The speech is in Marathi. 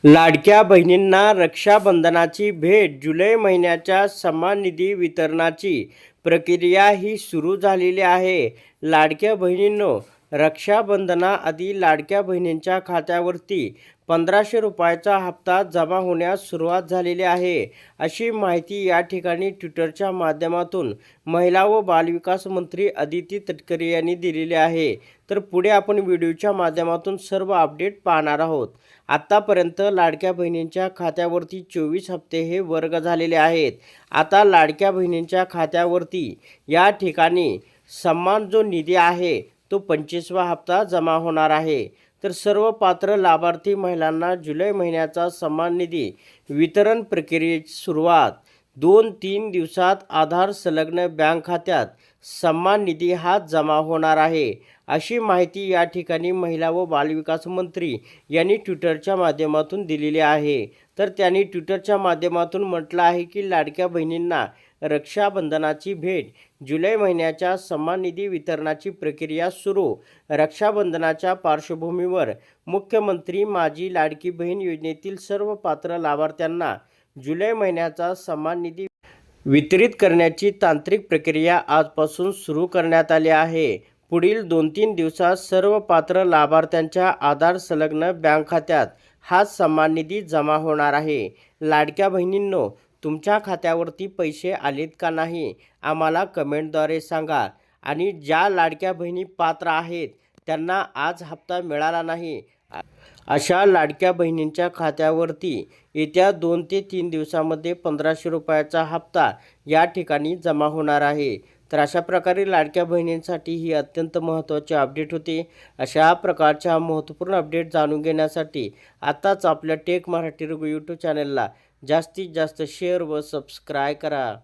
लाडक्या बहिणींना रक्षाबंधनाची भेट. जुलै महिन्याच्या सन्मान निधी वितरणाची प्रक्रिया ही सुरू झालेली आहे. लाडक्या बहिणींनो, रक्षाबंधनाआधी लाडक्या बहिणींच्या खात्यावरती 1500 रुपयाचा हप्ता जमा होण्यास सुरुवात झालेली आहे, अशी माहिती या ठिकाणी ट्विटरच्या माध्यमातून महिला व बालविकास मंत्री अदिती तटकरे यांनी दिलेली आहे. तर पुढे आपण व्हिडिओच्या माध्यमातून सर्व अपडेट पाहणार आहोत. आत्तापर्यंत लाडक्या बहिणींच्या खात्यावरती 24 हप्ते हे वर्ग झालेले आहेत. आता लाडक्या बहिणींच्या खात्यावरती या ठिकाणी सन्मान जो निधी आहे तो 25वा हप्ता जमा होणार आहे. तर सर्व पात्र लाभार्थी महिलांना जुलै महिन्याचा सन्मान निधी वितरण प्रक्रियेची सुरुवात 2-3 दिवसात आधार संलग्न बँक खात्यात सन्मान निधी हा जमा होणार आहे, अशी माहिती या ठिकाणी महिला व बालविकास मंत्री यांनी ट्विटरच्या माध्यमातून दिलेली आहे. तर त्यांनी ट्विटरच्या माध्यमातून म्हटलं आहे की लाडक्या बहिणींना रक्षाबंधनाची भेट. जुलै महिन्याच्या सन्मान निधी वितरणाची प्रक्रिया सुरू. रक्षाबंधनाच्या पार्श्वभूमीवर मुख्यमंत्री माझी लाडकी बहीण योजनेतील सर्व पात्र लाभार्थ्यांना जुलै महिन्याचा सन्मान निधी वितरित करण्याची तांत्रिक प्रक्रिया आजपासून सुरू करण्यात आली आहे. पुढील 2-3 दिवसात सर्व पात्र लाभार्थ्यांच्या आधार संलग्न बँक खात्यात हा सन्मान निधी जमा होणार आहे. लाडक्या बहिणींनो, तुमच्या खात्यावरती पैसे आलेत का नाही आम्हाला कमेंटद्वारे सांगा. आणि ज्या लाडक्या बहिणी पात्र आहेत त्यांना आज हप्ता मिळाला नाही अशा लाडक्या बहिणींच्या खात्यावरती येत्या 2 ते 3 दिवसामध्ये 1500 रुपयाचा हप्ता या ठिकाणी जमा होणार आहे. तर अशा प्रकारे लाडक्या बहिणींसाठी ही अत्यंत महत्त्वाची अपडेट होती. अशा प्रकारच्या महत्त्वपूर्ण अपडेट जाणून घेण्यासाठी आताच आपल्या टेक मराठी रघु यूट्यूब चॅनलला जास्तीत जास्त शेअर व सबस्क्राईब करा.